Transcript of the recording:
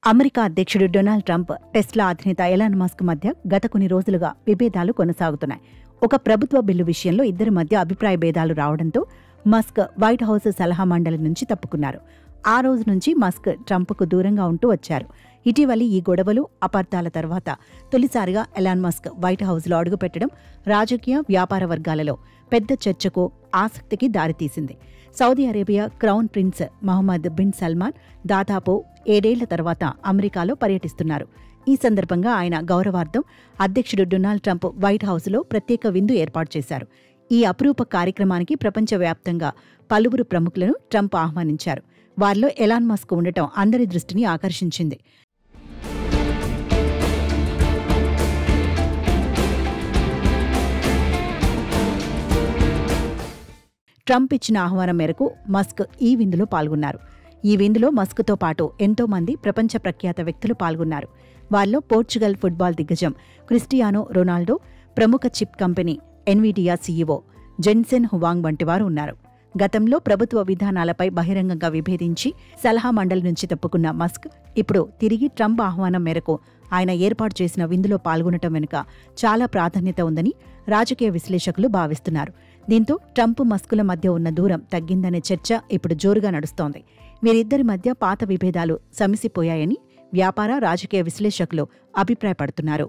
America అధ్యక్షుడు Donald Trump, Tesla అధినేత Elon Musk మధ్య గత కొన్ని రోజులుగా విభేదాలు కొనసాగుతున్నాయి. ఒక ప్రభుత్వ బిల్లు విషయంలో ఇద్దరి మధ్య అభిప్రాయ భేదాలు రావడంతో మస్క్ వైట్ హౌస్ సలహా మండలి నుంచి తప్పుకున్నారు. ఆ రోజు నుంచి మస్క్ ట్రంప్కు దూరంగా ఉంటూ వచ్చారు. ఇటీవలి ఈ గొడవలు, అపార్థాల తర్వాత తొలిసారిగా ఎలాన్ మస్క్ వైట్ హౌస్లో అడుగుపెట్టడం రాజకీయ, వ్యాపార వర్గాలలో పెద్ద చర్చకు, ఆసక్తికి దారితీసింది. Saudi Arabia crown prince Mohammed bin Salman దాదాపు 7 ఏళ్ల తర్వాత అమెరికాలో పర్యటిస్తున్నారు. ఈ సందర్భంగా ఆయన గౌరవార్థం అధ్యక్షుడు డొనాల్డ్ ట్రంప్ వైట్ హౌస్లో ప్రత్యేక విందు ఏర్పాటు చేశారు. ఈ అపురూప కార్యక్రమానికి ప్రపంచవ్యాప్తంగా పలువురు ప్రముఖులను ట్రంప్ ఆహ్వానించారు. వారిలో ఎలాన్ మస్క్ ఉండటం అందరి దృష్టిని ఆకర్షించింది. ట్రంప్ ఇచ్చిన ఆహ్వానం మేరకు మస్క్ ఈ విందులో పాల్గొన్నారు. ఈ విందులో మస్క్తో పాటు ఎంతో మంది ప్రపంచ ప్రఖ్యాత వ్యక్తులు పాల్గొన్నారు. వారిలో పోర్చుగల్ ఫుట్బాల్ దిగ్గజం క్రిస్టియానో రొనాల్డో, ప్రముఖ chip company Nvidia CEO Jensen Huang వంటివారు ఉన్నారు. గతంలో ప్రభుత్వ విధానాలపై బహిరంగంగా విభేదించి సలహా మండలి నుంచి తప్పుకున్న మస్క్ ఇప్పుడు తిరిగి ట్రంప్ ఆహ్వానం మేరకు ఆయన ఏర్పాటు చేసిన విందులో పాల్గొనటం వెనుక చాలా ప్రాధాన్యత ఉందని రాజకీయ విశ్లేషకులు భావిస్తున్నారు. దీంతో ట్రంప్, మస్కుల మధ్య ఉన్న దూరం తగ్గిందనే చర్చ ఇప్పుడు జోరుగా నడుస్తోంది. వీరిద్దరి మధ్య పాత విభేదాలు సమసిపోయాయని వ్యాపార, రాజకీయ విశ్లేషకులు అభిప్రాయపడుతున్నారు.